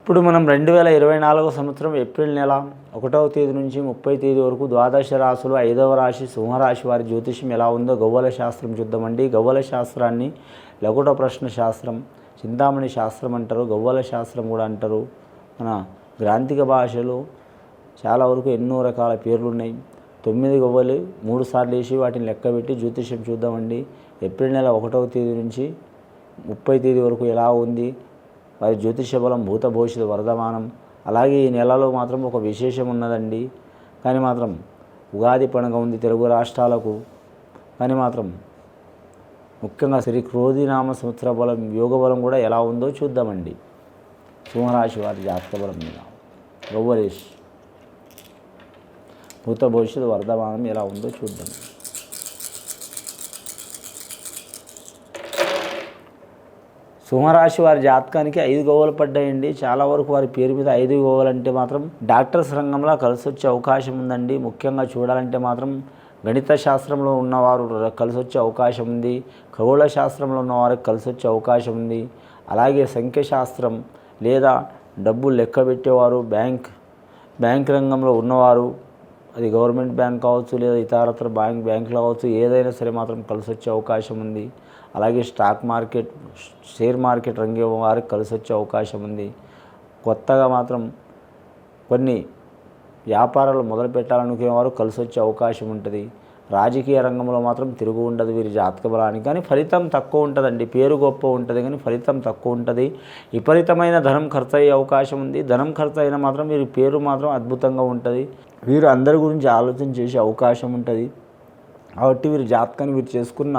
ఇప్పుడు మనం 2024 సంవత్సరం ఏప్రిల్ నెల 1వ తేదీ నుంచి 30వ తేదీ వరకు ద్వాదశ రాశులు 5వ రాశి సింహరాశి వారి జ్యోతిష్యం ఎలా ఉందో గవ్వల శాస్త్రం చూద్దామండి. గవ్వల శాస్త్రాన్ని లఘుట ప్రశ్న శాస్త్రం, చింతామణి శాస్త్రం అంటారు, గవ్వల శాస్త్రం కూడా అంటారు. మన గ్రాంథిక భాషలో చాలా వరకు ఎన్నో రకాల పేర్లు ఉన్నాయి. 9 గవ్వలు 3 సార్లు వేసి వాటిని లెక్కబెట్టి జ్యోతిష్యం చూద్దామండి. ఏప్రిల్ నెల 1వ తేదీ నుంచి 30వ తేదీ వరకు ఎలా ఉంది, వారి జ్యోతిష బలం భూత భవిష్యత్తు వర్ధమానం. అలాగే ఈ నెలలో మాత్రం ఒక విశేషం ఉన్నదండి. కానీ మాత్రం ఉగాది పండుగ ఉంది తెలుగు రాష్ట్రాలకు. కానీ మాత్రం ముఖ్యంగా శ్రీ క్రోధినామ సంవత్సర బలం యోగ బలం కూడా ఎలా ఉందో చూద్దామండి. సింహరాశి వారి జాతక బలం మీద గవ్వలేష్ భూత భవిష్యత్తు వర్ధమానం ఎలా ఉందో చూద్దాం. సింహరాశి వారి జాతకానికి 5 గవ్వలు పడ్డాయండి. చాలా వరకు వారి పేరు మీద 5 గవ్వలు అంటే మాత్రం డాక్టర్స్ రంగంలో కలిసి వచ్చే అవకాశం ఉందండి. ముఖ్యంగా చూడాలంటే మాత్రం గణిత శాస్త్రంలో ఉన్నవారు కలిసి వచ్చే అవకాశం ఉంది. ఖగోళ శాస్త్రంలో ఉన్నవారికి కలిసి వచ్చే అవకాశం ఉంది. అలాగే సంఖ్యాశాస్త్రం లేదా డబ్బు లెక్క పెట్టేవారు, బ్యాంక్ రంగంలో ఉన్నవారు, అది గవర్నమెంట్ బ్యాంక్ కావచ్చు లేదా ఇతరత్ర బ్యాంకులు కావచ్చు, ఏదైనా సరే మాత్రం కలిసి వచ్చే అవకాశం ఉంది. అలాగే స్టాక్ మార్కెట్, షేర్ మార్కెట్ రంగం వారికి కలిసి వచ్చే అవకాశం ఉంది. కొత్తగా మాత్రం కొన్ని వ్యాపారాలు మొదలు పెట్టాలనుకునే వారు కలిసి వచ్చే అవకాశం ఉంటుంది. రాజకీయ రంగంలో మాత్రం తిరుగు ఉండదు వీరి జాతక బలానికి. కానీ ఫలితం తక్కువ ఉంటుందండి. పేరు గొప్ప ఉంటుంది కానీ ఫలితం తక్కువ ఉంటుంది. విపరీతమైన ధనం ఖర్చు అయ్యే అవకాశం ఉంది. ధనం ఖర్చు అయినా మాత్రం వీరి పేరు మాత్రం అద్భుతంగా ఉంటుంది. వీరు అందరి గురించి ఆలోచన చేసే అవకాశం ఉంటుంది. కాబట్టి వీరి జాతకాన్ని వీరు చేసుకున్న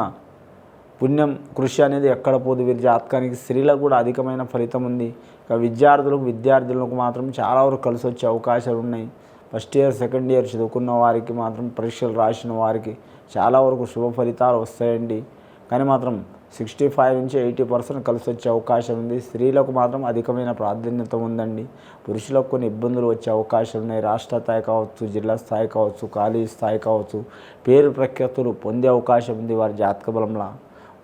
పుణ్యం కృషి అనేది ఎక్కడ పోదు. వీరి జాతకానికి స్త్రీలకు కూడా అధికమైన ఫలితం ఉంది. ఇక విద్యార్థులకు మాత్రం చాలా వరకు కలిసి వచ్చే అవకాశాలు ఉన్నాయి. ఫస్ట్ ఇయర్, సెకండ్ ఇయర్ చదువుకున్న వారికి మాత్రం పరీక్షలు రాసిన వారికి చాలా వరకు శుభ ఫలితాలు వస్తాయండి. కానీ మాత్రం 65 నుంచి 80% కలిసి వచ్చే అవకాశం ఉంది. స్త్రీలకు మాత్రం అధికమైన ప్రాధాన్యత ఉందండి. పురుషులకు కొన్ని ఇబ్బందులు వచ్చే అవకాశాలు ఉన్నాయి. రాష్ట్ర స్థాయి కావచ్చు, జిల్లా స్థాయి కావచ్చు, కాలేజీ స్థాయి కావచ్చు, పేరు ప్రఖ్యాతులు పొందే అవకాశం ఉంది వారి జాతక బలంలో.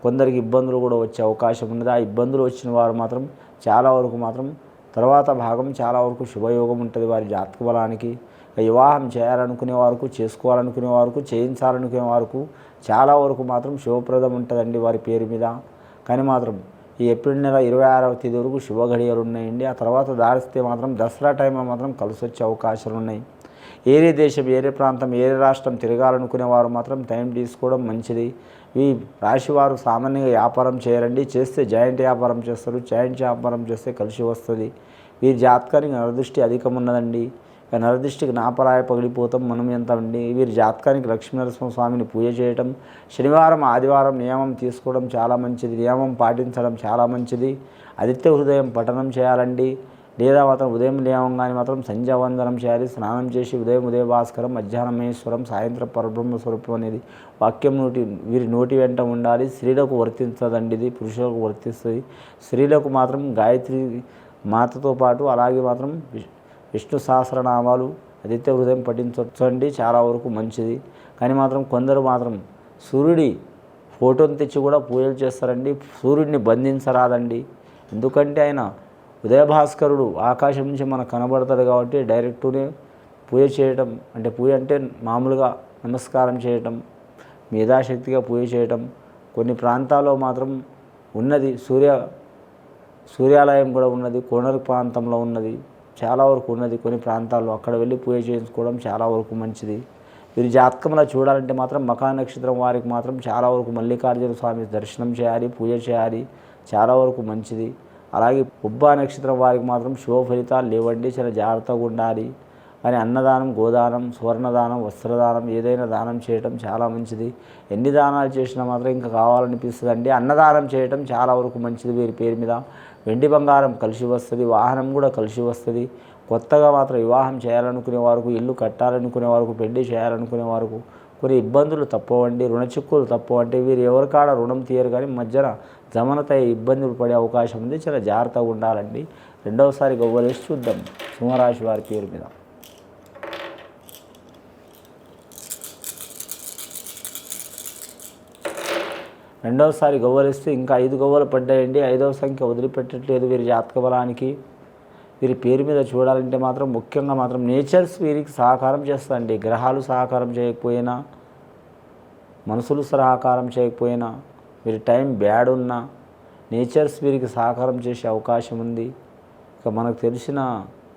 కొందరికి ఇబ్బందులు కూడా వచ్చే అవకాశం ఉన్నది. ఆ ఇబ్బందులు వచ్చిన వారు మాత్రం చాలా వరకు మాత్రం తర్వాత భాగం చాలా వరకు శుభయోగం ఉంటుంది వారి జాతక బలానికి. వివాహం చేయాలనుకునే వారికి, చేసుకోవాలనుకునే వారికి, చేయించాలనుకునే వారికి చాలా వరకు మాత్రం శుభప్రదం ఉంటుందండి వారి పేరు మీద. కానీ మాత్రం ఈ ఏప్రిల్ నెల 26వ తేదీ వరకు శుభ గడియలు ఉన్నాయండి. ఆ తర్వాత దారిస్తే మాత్రం దసరా టైంలో మాత్రం కలిసి వచ్చే అవకాశాలు ఉన్నాయి. ఏరే దేశం, ఏరే ప్రాంతం, ఏరే రాష్ట్రం తిరగాలనుకునే వారు మాత్రం టైం తీసుకోవడం మంచిది. ఈ రాశివారు సామాన్యంగా వ్యాపారం చేయరండి. చేస్తే జాయింట్ వ్యాపారం చేస్తారు. జాయింట్ వ్యాపారం చేస్తే కలిసి వస్తుంది. వీరి జాతకానికి నరదృష్టి అధికం ఉన్నదండి. నరదృష్టికి నాపరాయ పగిలిపోతాం మనం ఎంత అండి. వీరి జాతకానికి లక్ష్మీనరసింహ స్వామిని పూజ చేయటం, శనివారం ఆదివారం నియమం తీసుకోవడం చాలా మంచిది. నియమం పాటించడం చాలా మంచిది. ఆదిత్య హృదయం పఠనం చేయాలండి. లేదా మాత్రం ఉదయం లేవంగానే మాత్రం సంధ్యావందనం చేయాలి. స్నానం చేసి ఉదయ భాస్కరం, మధ్యాహ్నం మహేశ్వరం, సాయంత్రం పరబ్రహ్మ స్వరూపం అనేది వాక్యం వీరి నోటి వెంట ఉండాలి. స్త్రీలకు వర్తించదండి, ఇది పురుషులకు వర్తిస్తుంది. స్త్రీలకు మాత్రం గాయత్రి మాతతో పాటు అలాగే మాత్రం విష్ణు సహస్రనామాలు, ఆదిత్య హృదయం పఠించండి, చాలా వరకు మంచిది. కానీ మాత్రం కొందరు మాత్రం సూర్యుడి ఫోటోని తెచ్చి కూడా పూజలు చేస్తారండి. సూర్యుడిని బంధించరాదండి. ఎందుకంటే ఆయన ఉదయభాస్కరుడు ఆకాశం నుంచి మనకు కనబడతాడు కాబట్టి డైరెక్ట్నే పూజ చేయటం, అంటే పూజ అంటే మామూలుగా నమస్కారం చేయటం, మేధాశక్తిగా పూజ చేయటం. కొన్ని ప్రాంతాల్లో మాత్రం ఉన్నది సూర్యాలయం కూడా ఉన్నది, కోనర్ ప్రాంతంలో ఉన్నది, చాలా వరకు ఉన్నది కొన్ని ప్రాంతాల్లో. అక్కడ వెళ్ళి పూజ చేయించుకోవడం చాలా వరకు మంచిది. వీరి జాతకంలో చూడాలంటే మాత్రం మఖా నక్షత్రం వారికి మాత్రం చాలా వరకు మల్లికార్జున స్వామి దర్శనం చేయాలి, పూజ చేయాలి, చాలా వరకు మంచిది. అలాగే ఉబ్బా నక్షత్రం వారికి మాత్రం శుభ ఫలితాలు లేవండి, చాలా జాగ్రత్తగా ఉండాలి. కానీ అన్నదానం, గోదానం, సువర్ణదానం, వస్త్రదానం ఏదైనా దానం చేయటం చాలా మంచిది. ఎన్ని దానాలు చేసినా మాత్రం ఇంకా కావాలనిపిస్తుంది అండి. అన్నదానం చేయటం చాలా వరకు మంచిది. వీరి పేరు మీద వెండి బంగారం కలిసి వస్తుంది, వాహనం కూడా కలిసి వస్తుంది. కొత్తగా మాత్రం వివాహం చేయాలనుకునే వారికి, ఇల్లు కట్టాలనుకునే వారికి, పెళ్లి చేయాలనుకునే వారికి కొన్ని ఇబ్బందులు తప్పవండి, రుణ చిక్కులు తప్పవంటే వీరు ఎవరికాడ రుణం తీయరు కానీ మధ్యన జమనత ఇబ్బందులు పడే అవకాశం ఉంది. చాలా జాగ్రత్తగా ఉండాలండి. రెండవసారి గవ్వలేసి చూద్దాం సింహరాశి వారి పేరు మీద. రెండవసారి గవ్వలేస్తే ఇంకా 5 గవ్వలు పడ్డాయండి. 5వ సంఖ్య వదిలిపెట్టట్లేదు వీరి జాతక బలానికి. వీరి పేరు మీద చూడాలంటే మాత్రం ముఖ్యంగా మాత్రం నేచర్స్ వీరికి సహకారం చేస్తాయండి. గ్రహాలు సహకారం చేయకపోయినా, మనుషులు సహకారం చేయకపోయినా, వీరి టైం బ్యాడ్ ఉన్నా నేచర్స్ వీరికి సహకారం చేసే అవకాశం ఉంది. ఇక మనకు తెలిసిన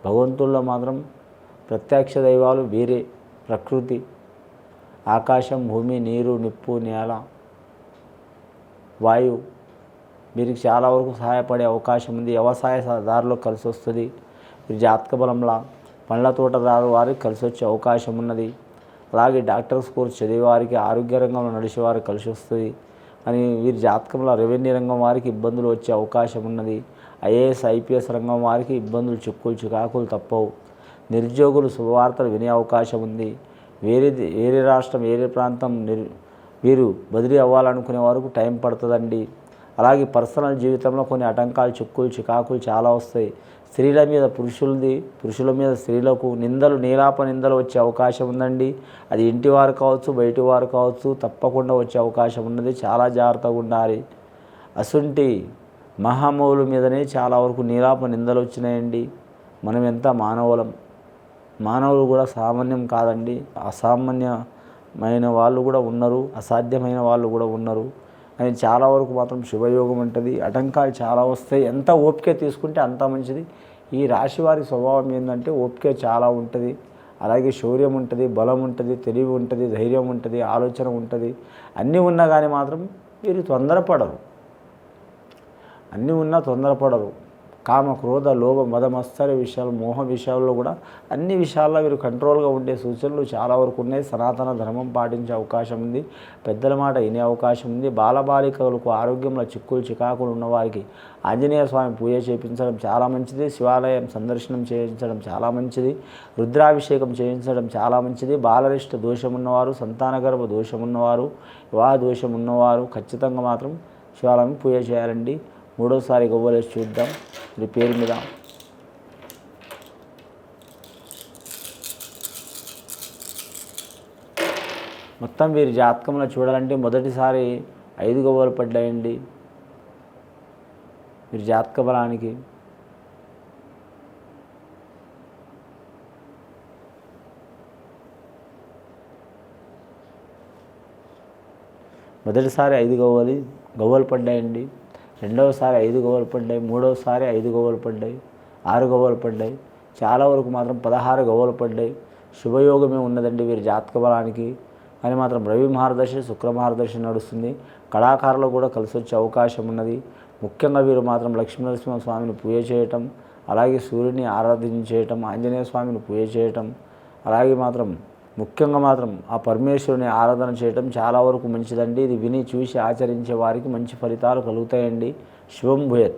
భగవంతుల్లో మాత్రం ప్రత్యక్ష దైవాలు వీరే. ప్రకృతి, ఆకాశం, భూమి, నీరు, నిప్పు, నేల, వాయువు వీరికి చాలా వరకు సహాయపడే అవకాశం ఉంది. వ్యవసాయదారులో కలిసి వస్తుంది. వీరి జాతక బలంలా పండ్ల తోటదారు వారికి కలిసి వచ్చే అవకాశం ఉన్నది. అలాగే డాక్టర్స్ కోర్స్ చదివే వారికి, ఆరోగ్య రంగంలో నడిచే వారికి కలిసి వస్తుంది. అని వీరి జాతకంలో రెవెన్యూ రంగం వారికి ఇబ్బందులు వచ్చే అవకాశం ఉన్నది. ఐఏఎస్, ఐపీఎస్ రంగం వారికి ఇబ్బందులు, చిక్కులు, చికాకులు తప్పవు. నిరుద్యోగులు శుభవార్తలు వినే అవకాశం ఉంది. వేరే రాష్ట్రం, వేరే ప్రాంతం వీరు బదిలీ అవ్వాలనుకునే వారికి టైం పడుతుందండి. అలాగే పర్సనల్ జీవితంలో కొన్ని ఆటంకాలు, చిక్కులు, చికాకులు చాలా వస్తాయి. స్త్రీల మీద పురుషుల మీద స్త్రీలకు నిందలు, నీలాప నిందలు వచ్చే అవకాశం ఉందండి. అది ఇంటి వారు కావచ్చు, బయటి వారు కావచ్చు, తప్పకుండా వచ్చే అవకాశం ఉన్నది. చాలా జాగ్రత్తగా ఉండాలి. అసుంటి మహామౌలు మీదనే చాలా వరకు నీలాప నిందలు వచ్చినాయండి. మనం ఎంత మానవులు కూడా సామాన్యం కాదండి. అసామాన్యమైన వాళ్ళు కూడా ఉన్నారు, అసాధ్యమైన వాళ్ళు కూడా ఉన్నారు. అని చాలా వరకు మాత్రం శుభయోగం ఉంటుంది. ఆటంకాలు చాలా వస్తాయి. ఎంత ఓపిక తీసుకుంటే అంత మంచిది. ఈ రాశి వారి స్వభావం ఏంటంటే ఓపిక చాలా ఉంటుంది. అలాగే శౌర్యం ఉంటుంది, బలం ఉంటుంది, తెలివి ఉంటుంది, ధైర్యం ఉంటుంది, ఆలోచన ఉంటుంది. అన్నీ ఉన్నా కానీ మాత్రం వీరు తొందరపడరు. అన్నీ ఉన్నా తొందరపడరు. కామ, క్రోధ, లోభ, మద, మత్సర విషయాలు, మోహ విషయాల్లో కూడా అన్ని విషయాల్లో వీరు కంట్రోల్గా ఉండే సూచనలు చాలా వరకు ఉన్నాయి. సనాతన ధర్మం పాటించే అవకాశం ఉంది. పెద్దల మాట వినే అవకాశం ఉంది. బాలబాలికలకు ఆరోగ్యంలో చిక్కులు, చికాకులు ఉన్నవారికి ఆంజనేయ స్వామి పూజ చేయించడం చాలా మంచిది. శివాలయం సందర్శనం చేయించడం చాలా మంచిది. రుద్రాభిషేకం చేయించడం చాలా మంచిది. బాలరిష్ట దోషం ఉన్నవారు, సంతానగర్భ దోషం ఉన్నవారు, వివాహ దోషం ఉన్నవారు ఖచ్చితంగా మాత్రం శివాలయం పూజ చేయాలండి. మూడోసారి గవ్వలేసి చూద్దాం. వీరి పేరు మీద మొత్తం వీరి జాతకంలో చూడాలంటే మొదటిసారి 5 గవ్వలు పడ్డాయండి వీరి జాతక బలానికి. మొదటిసారి 5 గవ్వలు పడ్డాయండి. రెండవసారి 5 గవ్వలు పడ్డాయి. మూడవసారి 5 గవ్వలు పడ్డాయి. 6 గవ్వలు పడ్డాయి. చాలా వరకు మాత్రం 16 గవ్వలు పడ్డాయి. శుభయోగమే ఉన్నదండి వీరి జాతక బలానికి. అని మాత్రం రవి మహర్దశ, శుక్ర మహర్దశ నడుస్తుంది. కళాకారులు కూడా కలిసి వచ్చే అవకాశం ఉన్నది. ముఖ్యంగా వీరు మాత్రం లక్ష్మీనరసింహ స్వామిని పూజ చేయటం, అలాగే సూర్యుని ఆరాధించేయటం, ఆంజనేయ స్వామిని పూజ చేయటం, అలాగే మాత్రం ముఖ్యంగా మాత్రం ఆ పరమేశ్వరుని ఆరాధన చేయటం చాలా వరకు మంచిదండి. ఇది విని చూసి ఆచరించే వారికి మంచి ఫలితాలు కలుగుతాయండి. శుభం భూయత్.